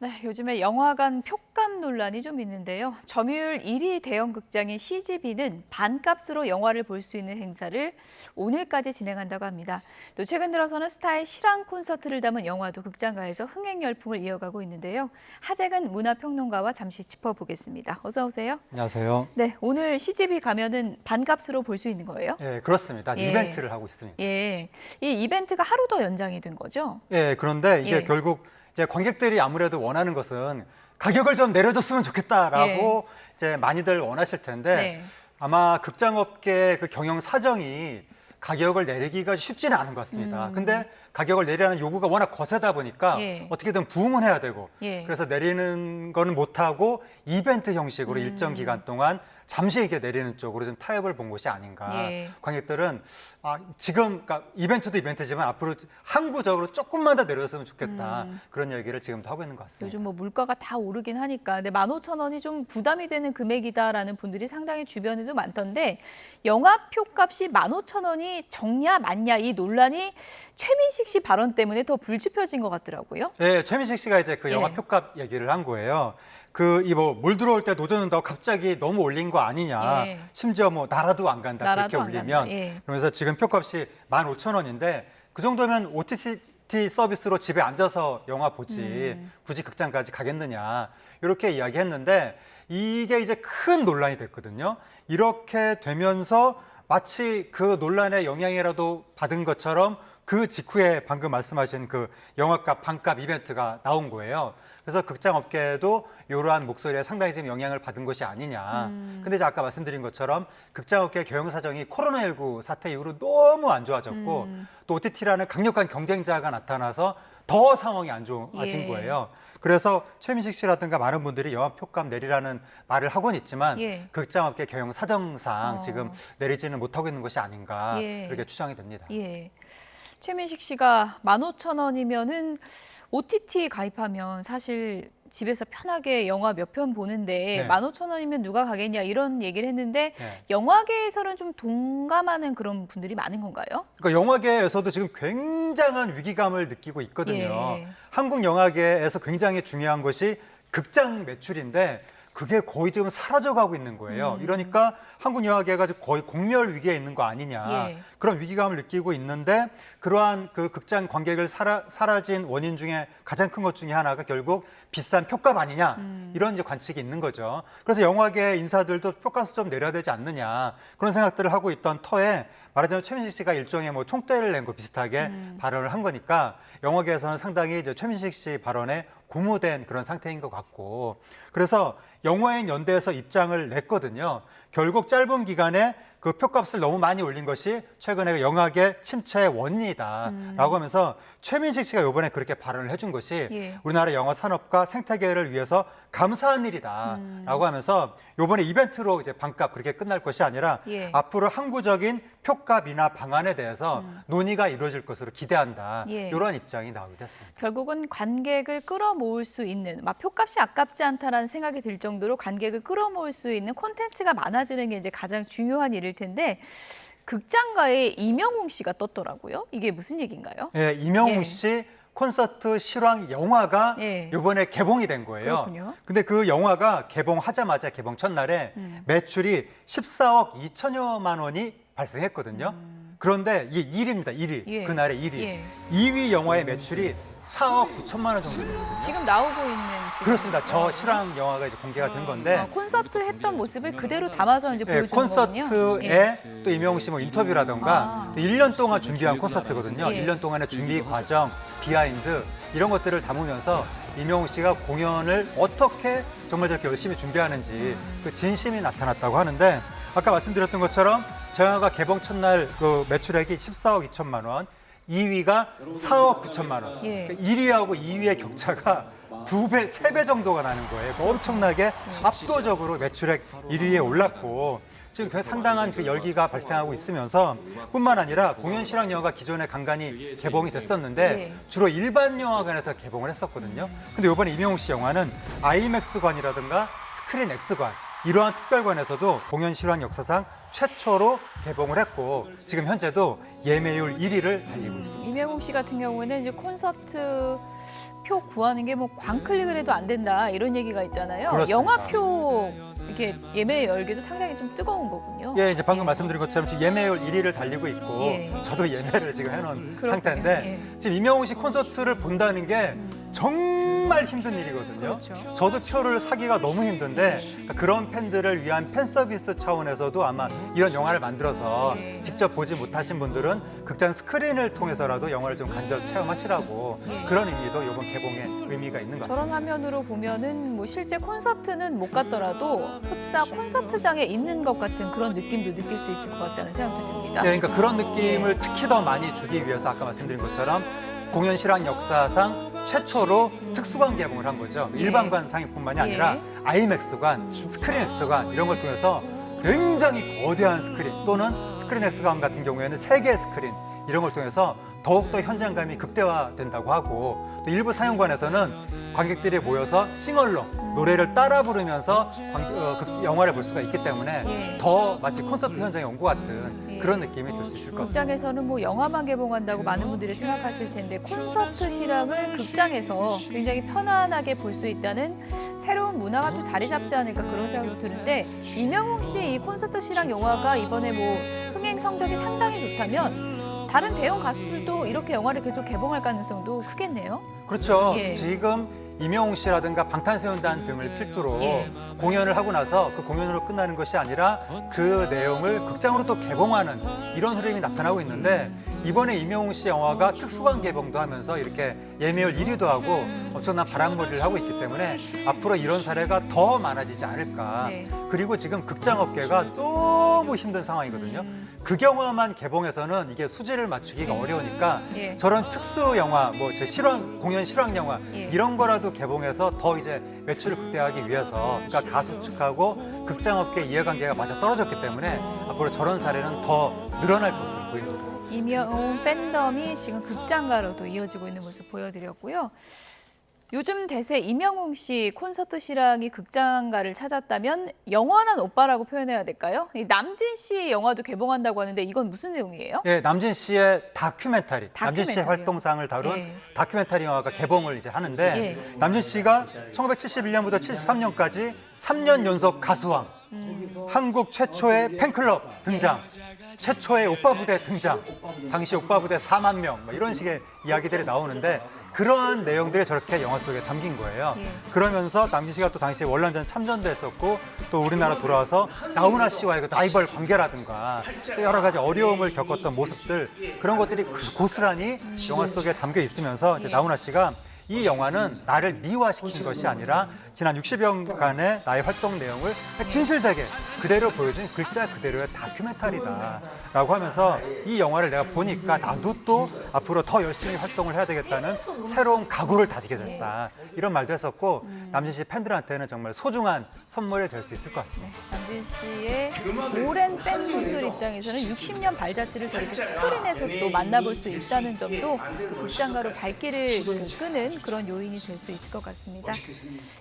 네, 요즘에 영화관 표값 논란이 좀 있는데요. 점유율 1위 대형 극장인 CGV는 반값으로 영화를 볼 수 있는 행사를 오늘까지 진행한다고 합니다. 또 최근 들어서는 스타의 실황 콘서트를 담은 영화도 극장가에서 흥행 열풍을 이어가고 있는데요. 하재근 문화평론가와 잠시 짚어보겠습니다. 어서 오세요. 안녕하세요. 네, 오늘 CGV 가면은 반값으로 볼 수 있는 거예요? 예, 그렇습니다. 예. 이벤트를 하고 있습니다. 예, 이 이벤트가 하루 더 연장이 된 거죠? 예, 그런데 이게 예. 결국 이제 관객들이 아무래도 원하는 것은 가격을 좀 내려줬으면 좋겠다라고 이제 많이들 원하실 텐데 네. 아마 극장업계 그 경영 사정이 가격을 내리기가 쉽지는 않은 것 같습니다. 근데 가격을 내리라는 요구가 워낙 거세다 보니까 예. 어떻게든 부응은 해야 되고 예. 그래서 내리는 거는 못하고 이벤트 형식으로 일정 기간 동안 잠시 이게 내리는 쪽으로 좀 타협을 본 것이 아닌가. 예. 관객들은 지금 그러니까 이벤트도 이벤트지만 앞으로 항구적으로 조금만 더 내렸으면 좋겠다. 그런 얘기를 지금도 하고 있는 것 같습니다. 요즘 뭐 물가가 다 오르긴 하니까 근데 15,000원이 좀 부담이 되는 금액이다라는 분들이 상당히 주변에도 많던데 영화 표값이 15,000원이 적냐 맞냐 이 논란이 최민식 씨 발언 때문에 더 불지펴진 것 같더라고요. 예, 최민식 씨가 이제 그 영화 예. 표값 얘기를 한 거예요. 물 들어올 때 노조는다고 갑자기 너무 올린 거 아니냐. 예. 심지어 뭐 나라도 안 간다 나라도 그렇게 안 올리면. 간다. 예. 그러면서 지금 표값이 15,000원인데 그 정도면 OTT 서비스로 집에 앉아서 영화 보지 굳이 극장까지 가겠느냐. 이렇게 이야기했는데 이게 이제 큰 논란이 됐거든요. 이렇게 되면서 마치 그 논란의 영향이라도 받은 것처럼 그 직후에 방금 말씀하신 그 영화값 반값 이벤트가 나온 거예요. 그래서 극장업계에도 이러한 목소리에 상당히 지금 영향을 받은 것이 아니냐. 근데 이제 아까 말씀드린 것처럼 극장업계 경영 사정이 코로나19 사태 이후로 너무 안 좋아졌고 또 OTT라는 강력한 경쟁자가 나타나서 더 상황이 안 좋아진 예. 거예요. 그래서 최민식 씨라든가 많은 분들이 영화 표값 내리라는 말을 하고는 있지만 예. 극장업계 경영 사정상 지금 내리지는 못하고 있는 것이 아닌가 예. 이렇게 추정이 됩니다. 예. 최민식 씨가 15,000원이면은 OTT 가입하면 사실 집에서 편하게 영화 몇 편 보는데 네. 15,000원이면 누가 가겠냐 이런 얘기를 했는데 네. 영화계에서는 좀 동감하는 그런 분들이 많은 건가요? 그러니까 영화계에서도 지금 굉장한 위기감을 느끼고 있거든요. 예. 한국 영화계에서 굉장히 중요한 것이 극장 매출인데 그게 거의 지금 사라져가고 있는 거예요. 이러니까 한국 영화계가 거의 공멸 위기에 있는 거 아니냐. 예. 그런 위기감을 느끼고 있는데 그러한 그 극장 관객을 사라진 원인 중에 가장 큰 것 중에 하나가 결국 비싼 표값 아니냐. 이런 이제 관측이 있는 거죠. 그래서 영화계 인사들도 표값을 좀 내려야 되지 않느냐. 그런 생각들을 하고 있던 터에 말하자면 최민식 씨가 일종의 뭐 총대를 낸 거 비슷하게 발언을 한 거니까 영화계에서는 상당히 이제 최민식 씨 발언에 고무된 그런 상태인 것 같고 그래서 영화인 연대에서 입장을 냈거든요. 결국 짧은 기간에 그 표값을 너무 많이 올린 것이 최근에 영화계 침체의 원인이다라고 하면서 최민식 씨가 이번에 그렇게 발언을 해준 것이 예. 우리나라 영화 산업과 생태계를 위해서 감사한 일이다라고 하면서 이번에 이벤트로 이제 반값 그렇게 끝날 것이 아니라 예. 앞으로 항구적인 표값이나 방안에 대해서 논의가 이루어질 것으로 기대한다. 예. 이런 입장이 나오게 됐습니다. 결국은 관객을 끌어모을 수 있는 표값이 아깝지 않다라는 생각이 들 정도로 관객을 끌어모을 수 있는 콘텐츠가 많아지는 게 이제 가장 중요한 일일 텐데 극장가에 이명웅 씨가 떴더라고요. 이게 무슨 얘기인가요? 예, 이명웅 예. 씨 콘서트 실황 영화가 예. 이번에 개봉이 된 거예요. 그렇군요. 근데 그 영화가 개봉하자마자 개봉 첫날에 매출이 14억 2천여만 원이 발생했거든요. 그런데 이게 1위입니다. 1위. 예. 그날의 1위. 예. 2위 영화의 매출이 4억 9천만 원 정도 되거든요. 지금 나오고 있는 지금 그렇습니다. 저 실황 영화가 이제 공개가 된 건데 콘서트 했던 모습을 그대로 담아서 이제 예, 보여주는 거군요. 콘서트에 예. 또 이명웅 씨 뭐 인터뷰라던가 또 1년 동안 준비한 콘서트거든요. 예. 1년 동안의 준비 과정, 비하인드 이런 것들을 담으면서 이명웅 씨가 공연을 어떻게 정말 저렇게 열심히 준비하는지 그 진심이 나타났다고 하는데 아까 말씀드렸던 것처럼 저 영화가 개봉 첫날 그 매출액이 14억 2천만 원, 2위가 4억 9천만 원. 예. 그러니까 1위하고 2위의 격차가 2배, 3배 정도가 나는 거예요. 엄청나게 압도적으로 매출액 1위에 올랐고 지금 상당한 그 열기가 발생하고 있으면서 뿐만 아니라 공연 실황 영화가 기존에 간간히 개봉이 됐었는데 예. 주로 일반 영화관에서 개봉을 했었거든요. 근데 이번에 이명웅 씨 영화는 아이맥스관이라든가 스크린 X관 이러한 특별관에서도 공연 실황 역사상 최초로 개봉을 했고 지금 현재도 예매율 1위를 달리고 있습니다. 이명웅 씨 같은 경우는 이제 콘서트 영화표 구하는 게 뭐 광클릭을 해도 안 된다 이런 얘기가 있잖아요. 그렇습니다. 영화표 이렇게 예매 열기도 상당히 좀 뜨거운 거군요. 예, 이제 방금 말씀드린 것처럼 지금 예매율 1위를 달리고 있고 예. 저도 예매를 지금 해놓은 그렇군요. 상태인데 지금 이명웅 씨 콘서트를 본다는 게 정말 힘든 일이거든요. 그렇죠. 저도 표를 사기가 너무 힘든데 그러니까 그런 팬들을 위한 팬 서비스 차원에서도 아마 이런 영화를 만들어서 예. 직접 보지 못하신 분들은 극장 스크린을 통해서라도 영화를 좀 간접 체험하시라고 예. 그런 의미도 이번 개봉에 의미가 있는 것 같습니다. 저런 화면으로 보면은 뭐 실제 콘서트는 못 갔더라도 흡사 콘서트장에 있는 것 같은 그런 느낌도 느낄 수 있을 것 같다는 생각도 듭니다. 네, 그러니까 그런 느낌을 특히 더 많이 주기 위해서 아까 말씀드린 것처럼 공연 실황 역사상 최초로 특수관 개봉을 한 거죠. 예. 일반관 상영뿐만이 아니라 예. 아이맥스관, 스크린엑스관 이런 걸 통해서 굉장히 거대한 스크린 또는 스크린엑스관 같은 경우에는 3개의 스크린 이런 걸 통해서 더욱더 현장감이 극대화된다고 하고 또 일부 상영관에서는 관객들이 모여서 싱얼롱 노래를 따라 부르면서 영화를 볼 수가 있기 때문에 예. 더 마치 콘서트 현장에 온 것 같은 예. 그런 느낌이 들 수 있을 것 같습니다. 극장에서는 뭐 영화만 개봉한다고 많은 분들이 생각하실 텐데 콘서트 실황을 극장에서 굉장히 편안하게 볼 수 있다는 새로운 문화가 또 자리 잡지 않을까 그런 생각도 드는데 이명웅 씨 이 콘서트 실황 영화가 이번에 뭐 흥행 성적이 상당히 좋다면 다른 대형 가수들도 이렇게 영화를 계속 개봉할 가능성도 크겠네요. 그렇죠. 예. 지금 이명웅 씨라든가 방탄소년단 등을 필두로 예. 공연을 하고 나서 그 공연으로 끝나는 것이 아니라 그 내용을 극장으로 또 개봉하는 이런 흐름이 나타나고 있는데 이번에 이명웅 씨 영화가 특수관 개봉도 하면서 이렇게 예매율 1위도 하고 엄청난 바람몰이를 하고 있기 때문에 앞으로 이런 사례가 더 많아지지 않을까. 네. 그리고 지금 극장업계가 너무 힘든 상황이거든요. 그 영화만 개봉해서는 이게 수지를 맞추기가 어려우니까 예. 저런 특수 영화, 뭐 제 실황 공연 실황 영화 예. 이런 거라도 개봉해서 더 이제 매출을 극대화하기 위해서 그러니까 가수 측하고 극장업계 이해관계가 맞아 떨어졌기 때문에 앞으로 저런 사례는 더 늘어날 것으로 보입니다. 이명웅 팬덤이 지금 극장가로도 이어지고 있는 모습 보여드렸고요. 요즘 대세 이명웅 씨 콘서트 실황이 극장가를 찾았다면 영원한 오빠라고 표현해야 될까요? 이 남진 씨 영화도 개봉한다고 하는데 이건 무슨 내용이에요? 예, 남진 씨의 다큐멘터리, 남진 씨의 다큐멘터리요. 활동상을 다룬 예. 다큐멘터리 영화가 개봉을 이제 하는데 예. 남진 씨가 1971년부터 73년까지 3년 연속 가수왕, 한국 최초의 팬클럽 등장, 최초의 오빠 부대 등장, 당시 오빠 부대 4만 명, 뭐 이런 식의 이야기들이 나오는데 그런 내용들이 저렇게 영화 속에 담긴 거예요. 예. 그러면서 남진 씨가 또 당시에 월남전 참전도 했었고 또 우리나라 돌아와서 나훈아 씨와의 그 라이벌 관계라든가 또 여러 가지 어려움을 겪었던 모습들 그런 것들이 고스란히 영화 속에 담겨 있으면서 이제 나훈아 씨가 이 영화는 나를 미화시킨 것이 아니라 지난 60여년간의 나의 활동 내용을 진실되게 그대로 보여준 글자 그대로의 다큐멘터리다라고 하면서 이 영화를 내가 보니까 나도 또 앞으로 더 열심히 활동을 해야 되겠다는 새로운 각오를 다지게 됐다. 이런 말도 했었고 남진 씨 팬들한테는 정말 소중한 선물이 될 수 있을 것 같습니다. 남진 씨의 오랜 팬분들 입장에서는 60년 발자취를 저렇게 스크린에서 또 만나볼 수 있다는 점도 극장가로 발길을 끄는 그런 요인이 될 수 있을 것 같습니다.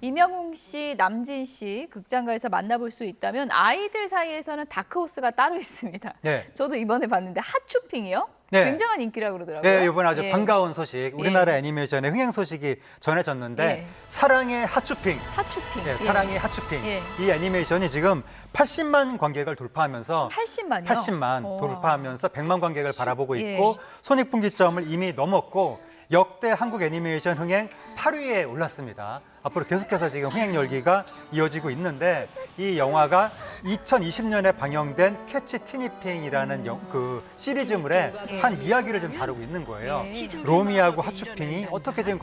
이명웅 씨, 남진 씨 극장가에서 만나볼 수 있다면 아이들 사이에서는 다크호스가 따로 있습니다. 네. 저도 이번에 봤는데 핫쇼핑이요? 네. 굉장한 인기라고 그러더라고요. 네, 이번에 아주 예. 반가운 소식, 우리나라 애니메이션의 흥행 소식이 전해졌는데 예. 사랑의 핫쇼핑, 핫쇼핑. 예, 사랑의 핫쇼핑 예. 이 애니메이션이 지금 80만 관객을 돌파하면서 80만이요? 80만 돌파하면서 100만 관객을 바라보고 예. 있고 손익분기점을 이미 넘었고 역대 한국 애니메이션 흥행 8위에 올랐습니다. 앞으로 계속해서 지금 흥행 열기가 이어지고 있는데 이 영화가 2020년에 방영된 캐치 티니핑이라는 그 시리즈물의 한 이야기를 좀 다루고 있는 거예요. 예. 로미하고 핫쇼핑이 어떻게 지금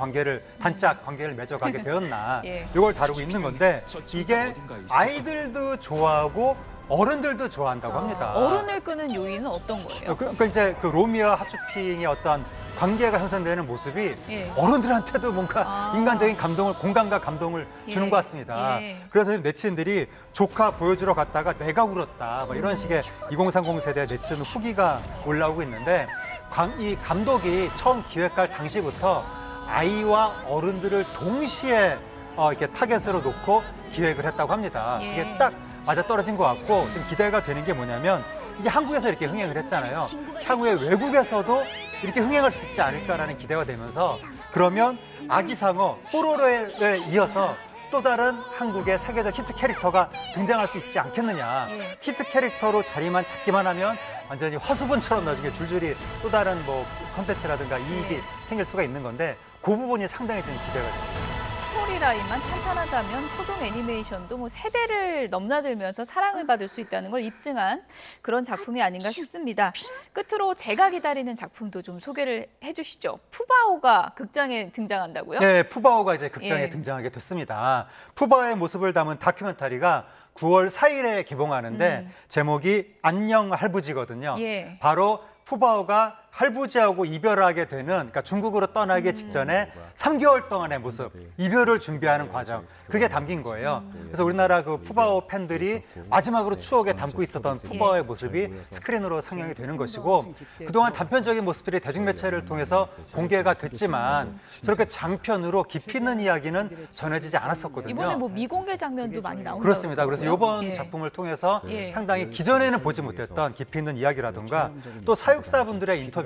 단짝 관계를 맺어가게 되었나 예. 이걸 다루고 있는 건데 이게 아이들도 좋아하고 어른들도 좋아한다고 합니다. 어른을 끄는 요인은 어떤 거예요? 그러니까 이제 그 로미와 핫쇼핑의 어떤 관계가 형성되는 모습이 예. 어른들한테도 뭔가 아. 인간적인 감동을 공감과 감동을 주는 예. 것 같습니다. 예. 그래서 지금 네티즌들이 조카 보여주러 갔다가 내가 울었다 뭐 이런 식의 2030 세대 네티즌 후기가 올라오고 있는데 이 감독이 처음 기획할 당시부터 아이와 어른들을 동시에 이렇게 타겟으로 놓고 기획을 했다고 합니다. 예. 이게 딱 맞아떨어진 것 같고 지금 기대가 되는 게 뭐냐면 이게 한국에서 이렇게 흥행을 했잖아요. 향후에 외국에서도 이렇게 흥행할 수 있지 않을까라는 기대가 되면서 그러면 아기상어 뽀로로에 이어서 또 다른 한국의 세계적 히트 캐릭터가 등장할 수 있지 않겠느냐. 예. 히트 캐릭터로 자리만 잡기만 하면 완전히 화수분처럼 나중에 줄줄이 또 다른 뭐 컨텐츠라든가 이익이 생길 수가 있는 건데 그 부분이 상당히 좀 기대가 됩니다. 스토리라인만 탄탄하다면 토종 애니메이션도 뭐 세대를 넘나들면서 사랑을 받을 수 있다는 걸 입증한 그런 작품이 아닌가 싶습니다. 끝으로 제가 기다리는 작품도 좀 소개를 해주시죠. 푸바오가 극장에 등장한다고요? 네, 푸바오가 이제 극장에 예. 등장하게 됐습니다. 푸바오의 모습을 담은 다큐멘터리가 9월 4일에 개봉하는데 제목이 안녕 할부지거든요. 예. 바로 푸바오가 할부지하고 이별하게 되는, 그러니까 중국으로 떠나기 직전에 3개월 동안의 모습, 이별을 준비하는 과정, 그게 담긴 거예요. 그래서 우리나라 그 푸바오 팬들이 마지막으로 추억에 담고 있었던 푸바오의 모습이 스크린으로 상영이 되는 것이고, 그동안 단편적인 모습들이 대중매체를 통해서 공개가 됐지만 저렇게 장편으로 깊이 있는 이야기는 전해지지 않았었거든요. 이번에 뭐 미공개 장면도 많이 나온다고 그렇습니다. 그래서 이번 예. 작품을 통해서 예. 상당히 기존에는 보지 못했던 깊이 있는 이야기라든가 또 사육사분들의 인터뷰가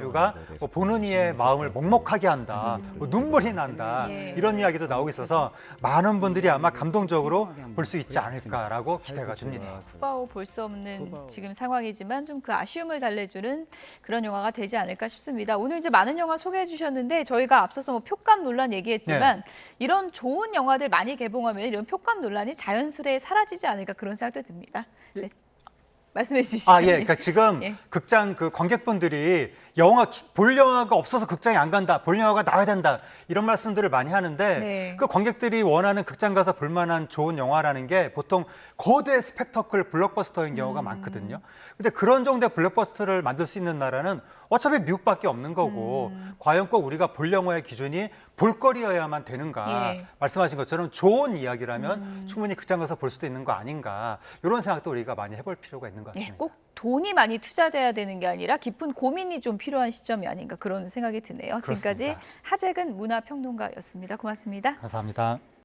뭐 보는 이의 마음을 먹먹하게 한다, 뭐 눈물이 난다, 예. 이런 이야기도 나오고 있어서 많은 분들이 아마 감동적으로 볼 수 있지 않을까라고 기대가 됩니다. 푸바오 볼 수 없는 지금 상황이지만 좀 그 아쉬움을 달래주는 그런 영화가 되지 않을까 싶습니다. 오늘 이제 많은 영화 소개해 주셨는데 저희가 앞서서 뭐 표값 논란 얘기했지만 이런 좋은 영화들 많이 개봉하면 이런 표값 논란이 자연스레 사라지지 않을까 그런 생각도 듭니다. 네. 말씀해 주시죠. 아, 예. 그러니까 지금 예. 극장 그 관객분들이 볼 영화가 없어서 극장에 안 간다, 볼 영화가 나와야 된다, 이런 말씀들을 많이 하는데 네. 그 관객들이 원하는 극장 가서 볼 만한 좋은 영화라는 게 보통 거대 스펙터클 블록버스터인 경우가 많거든요. 근데 그런 정도의 블록버스터를 만들 수 있는 나라는 어차피 미국밖에 없는 거고 과연 꼭 우리가 볼 영화의 기준이 볼거리여야만 되는가. 예. 말씀하신 것처럼 좋은 이야기라면 충분히 극장 가서 볼 수도 있는 거 아닌가. 이런 생각도 우리가 많이 해볼 필요가 있는 것 예, 같습니다. 꼭 돈이 많이 투자돼야 되는 게 아니라 깊은 고민이 좀 필요한 시점이 아닌가 그런 생각이 드네요. 지금까지 그렇습니다. 하재근 문화평론가였습니다. 고맙습니다. 감사합니다.